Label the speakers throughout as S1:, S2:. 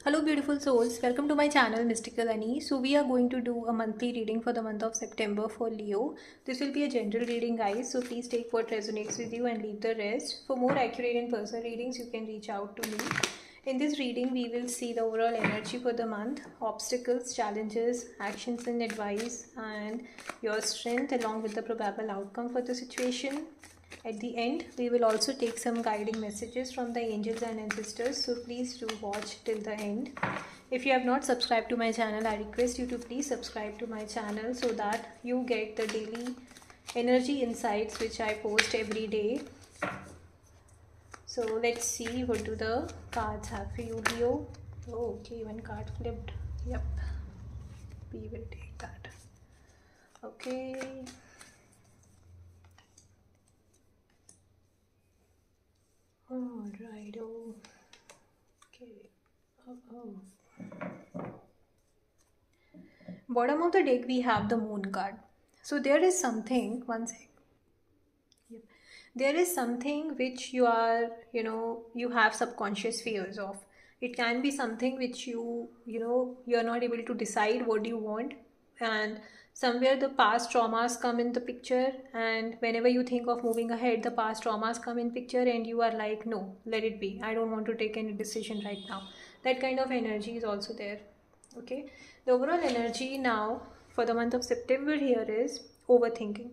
S1: Hello, beautiful souls. Welcome to my channel, Mystical Annie. So, we are going to do a monthly reading for the month of September for Leo. This will be a general reading, guys. So, please take what resonates with you and leave the rest. For more accurate and personal readings, you can reach out to me. In this reading, we will see the overall energy for the month, obstacles, challenges, actions, and advice, and your strength, along with the probable outcome for the situation. At the end, we will also take some guiding messages from the angels and ancestors, so please do watch till the end. If you have not subscribed to my channel, I request you to please subscribe to my channel so that you get the daily energy insights which I post every day. So let's see what do the cards have for you, Leo. Oh, okay, one card flipped. Yep, we will take that. Okay. All right. Okay. Bottom of the deck we have the moon card. So there is something. One sec. Yep. There is something which you are, you have subconscious fears of. It can be something which you're not able to decide what you want, and somewhere the past traumas come in the picture, and whenever you think of moving ahead, the past traumas come in picture, and you are like, no, let it be. I don't want to take any decision right now. That kind of energy is also there. Okay. The overall energy now for the month of September here is overthinking.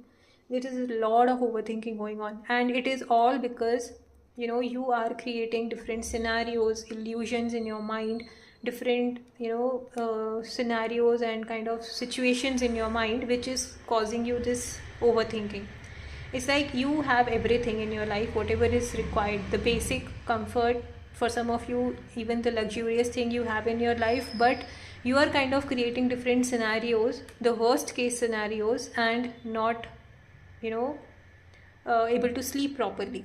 S1: There is a lot of overthinking going on, and it is all because you are creating different scenarios, illusions in your mind, different scenarios and kind of situations in your mind which is causing you this overthinking. It's like you have everything in your life, whatever is required, the basic comfort, for some of you even the luxurious thing you have in your life, but you are kind of creating different scenarios, the worst case scenarios, and not able to sleep properly.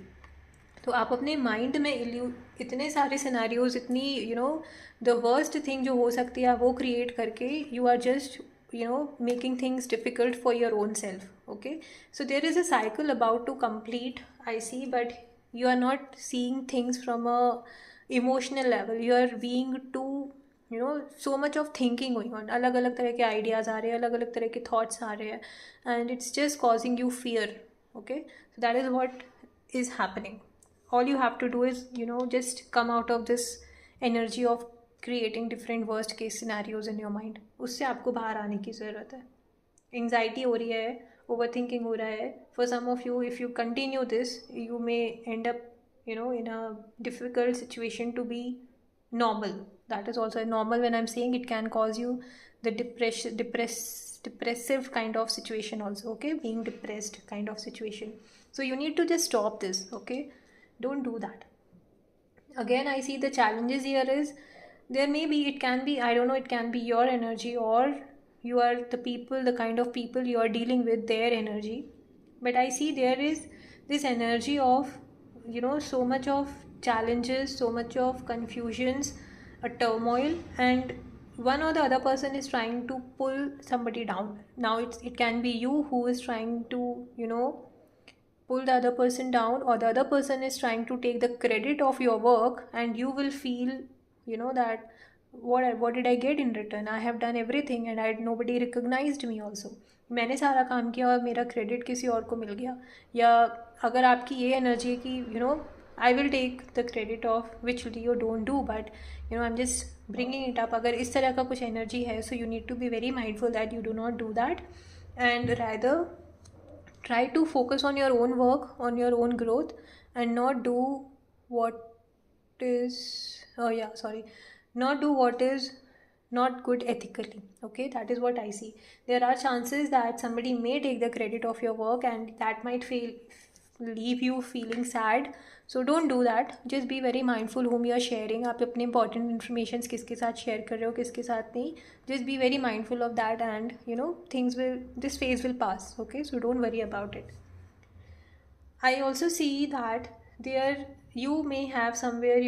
S1: तो आप अपने mind में इतने सारे scenarios, इतनी the worst thing जो हो सकती है वो क्रिएट करके you are just making things difficult for your own self. Okay, so there is a cycle about to complete, I see, but you are not seeing things from a emotional level. You are being too so much of thinking going on. अलग अलग तरह के ideas आ रहे हैं, अलग अलग तरह के thoughts आ रहे हैं, and it's just causing you fear. Okay, so that is what is happening. All you have to do is just come out of this energy of creating different worst case scenarios in your mind. उससे आपको बाहर आने की ज़रूरत है. Anxiety हो रही है, ओवर थिंकिंग हो रहा है. For some of you, if you continue this, you may end up in a difficult situation to be normal. That is also normal. When I'm saying, it can cause you the depressive kind of situation also. Okay, being depressed kind of situation. So you need to just stop this. Okay, don't do that. Again, I see the challenges here is there may be, it can be, I don't know, it can be your energy, or you are the people, the kind of people you are dealing with, their energy. But I see there is this energy of so much of challenges, so much of confusions, a turmoil, and one or the other person is trying to pull somebody down. Now it can be you who is trying to pull the other person down, or the other person is trying to take the credit of your work, and you will feel that what did I get in return? I have done everything and nobody recognized me also. मैंने सारा काम किया और मेरा credit किसी और को मिल गया. या अगर आपकी ये एनर्जी की I will take the credit of which you don't do, but I'm just bringing it up. अगर इस तरह का कुछ एनर्जी है, so you need to be very mindful that you do not do that, and rather try to focus on your own work, on your own growth, and not do what is not do what is not good ethically. Okay, that is what I see. There are chances that somebody may take the credit of your work, and that might leave you feeling sad. So don't do that. Just be very mindful whom you are sharing. आप अपने important informations किसके साथ share कर रहे हो, किसके साथ नहीं. Just be very mindful of that, and this phase will pass. Okay, so don't worry about it. I also see that there you may have somewhere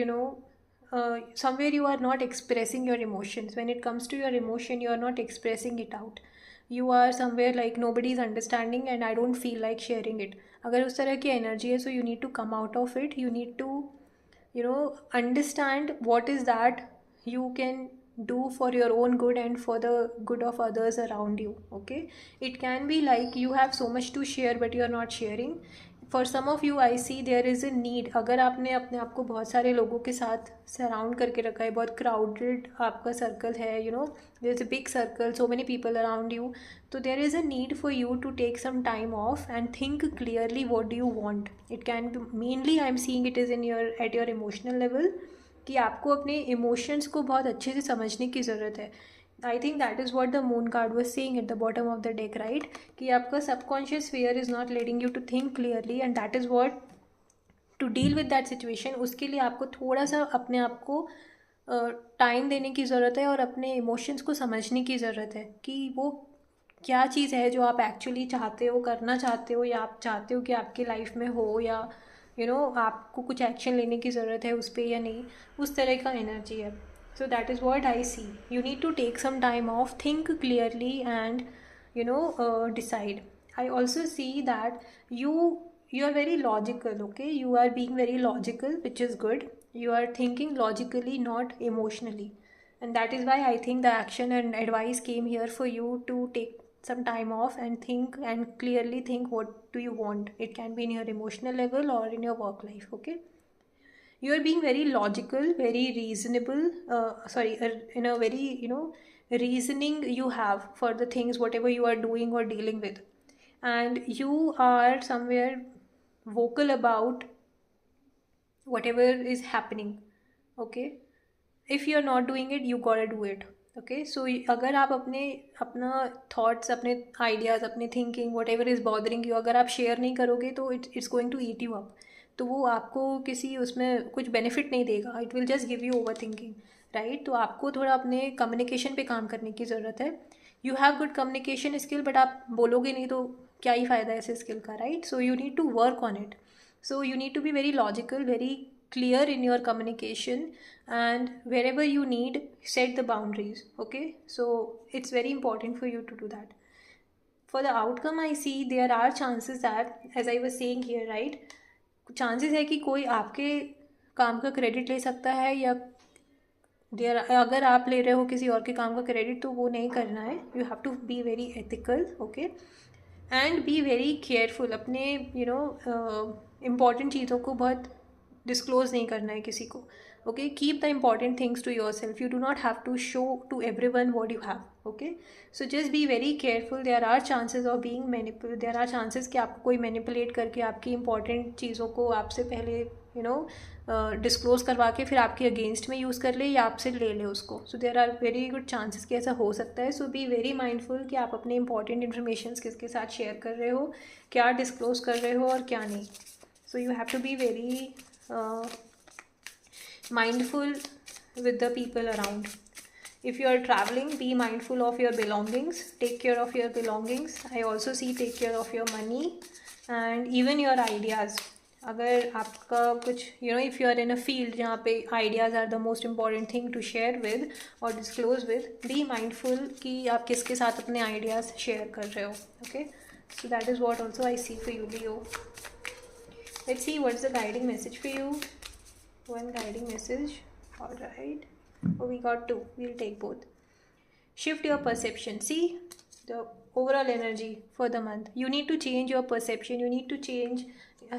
S1: somewhere you are not expressing your emotions. When it comes to your emotion, you are not expressing it out. You are somewhere like nobody is understanding and I don't feel like sharing it. अगर उस तरह की energy है, so you need to come out of it. You need to understand what is that you can do for your own good and for the good of others around you. Okay, it can be like you have so much to share but you are not sharing. For some of you I see there is a need, अगर आपने अपने आप को बहुत सारे लोगों के साथ सराउंड करके रखा है, बहुत क्राउडेड आपका सर्कल है, you know there is a big circle, so many people around you, तो there is a need for you to take some time off and think clearly what do you want. It can be mainly, I am seeing it is in your at your emotional level, कि आपको अपने emotions को बहुत अच्छे से समझने की ज़रूरत है. I think that is what the moon card was saying at the bottom of the deck, right, कि आपका subconscious fear is not letting you to think clearly, and that is what to deal with that situation. उसके लिए आपको थोड़ा सा अपने आप को टाइम देने की ज़रूरत है और अपने इमोशंस को समझने की ज़रूरत है कि वो क्या चीज़ है जो आप एक्चुअली चाहते हो, करना चाहते हो, या आप चाहते हो कि आपकी लाइफ में हो, या यू नो आपको कुछ एक्शन लेने की ज़रूरत है उस पर या नहीं, उस तरह का एनर्जी है. So that is what I see. You need to take some time off, think clearly, and decide. I also see that you are very logical. Okay, you are being very logical, which is good. You are thinking logically, not emotionally, and that is why I think the action and advice came here for you to take some time off and think and clearly think what do you want. It can be in your emotional level or in your work life. Okay, you are being very logical, very reasonable, in a very reasoning you have for the things whatever you are doing or dealing with, and you are somewhere vocal about whatever is happening. Okay, if you are not doing it, you gotta do it. Okay, so अगर आप अपना thoughts, अपने ideas, अपने thinking, whatever is bothering you, अगर आप share नहीं करोगे तो it's going to eat you up. तो वो आपको किसी उसमें कुछ बेनिफिट नहीं देगा. It will just give you over thinking, right. तो आपको थोड़ा अपने कम्युनिकेशन पे काम करने की ज़रूरत है. You have good communication skill, but आप बोलोगे नहीं तो क्या ही फ़ायदा है ऐसे स्किल का, right. So you need to work on it. So you need to be very logical, very clear in your communication, and wherever you need, set the boundaries. Okay, so it's very important for you to do that. For the outcome, I see there are chances that, as I was saying here, right, chances है कि कोई आपके काम का credit ले सकता है, या देर अगर आप ले रहे हो किसी और के काम का क्रेडिट तो वो नहीं करना है. You have to be very ethical. Okay, and be very careful. अपने इम्पॉर्टेंट चीज़ों को बहुत डिस्क्लोज नहीं करना है किसी को. Okay, keep the important things to yourself. You do not have to show to everyone what you have. Okay, so just be very careful. There are chances of being there are chances कि आपको कोई manipulate करके आपकी important चीज़ों को आपसे पहले disclose करवा के फिर आपके अगेंस्ट में यूज़ कर ले या आपसे ले ले उसको. So there are very good chances कि ऐसा हो सकता है. सो बी वेरी माइंडफुल कि आप अपने इंपॉर्टेंट इन्फॉर्मेशन किसके साथ शेयर कर रहे हो, क्या डिस्क्लोज कर रहे हो और क्या नहीं. So you have to be very mindful with the people around. If you are traveling, be mindful of your belongings. Take care of your belongings. I also see take care of your money and even your ideas. अगर आपका कुछ if you are in a field जहाँ पे ideas are the most important thing to share with or disclose with, be mindful कि आप किसके साथ अपने ideas share कर रहे हो. Okay, so that is what also I see for you, Leo. Let's see what's the guiding message for you. One guiding message. All right. Oh, we got two. We'll take both. Shift your perception. See the overall energy for the month. You need to change your perception. You need to change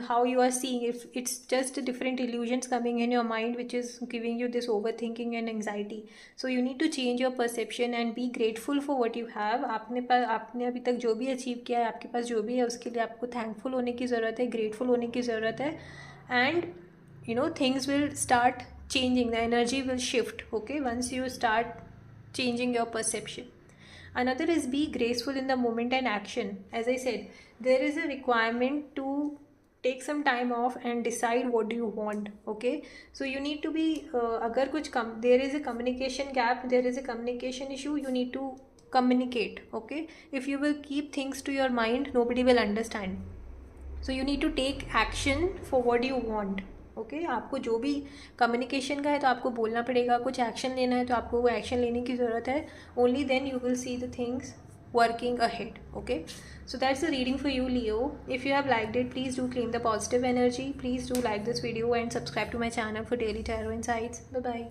S1: how you are seeing. If it's just different illusions coming in your mind which is giving you this overthinking and anxiety, so you need to change your perception and be grateful for what you have. आपने अभी तक जो भी achieve किया है, आपके पास जो भी है, उसके लिए आपको थैंकफुल होने की ज़रूरत है, ग्रेटफुल होने की ज़रूरत है. And things will start changing, the energy will shift. Okay, once you start changing your perception. Another is be graceful in the moment and action. As I said, there is a requirement to take some time off and decide what do you want. Okay, so you need to be agar kuch there is a communication gap, there is a communication issue, you need to communicate. Okay, if you will keep things to your mind, nobody will understand. So you need to take action for what you want. Okay, आपको जो भी communication का है तो आपको बोलना पड़ेगा, कुछ एक्शन लेना है तो आपको वो एक्शन लेने की ज़रूरत है. Only then you will see the things working ahead. Okay, so that's the reading for you, Leo. If you have liked it, please do claim the positive energy. Please do like this video and subscribe to my channel for daily tarot insights. Bye bye.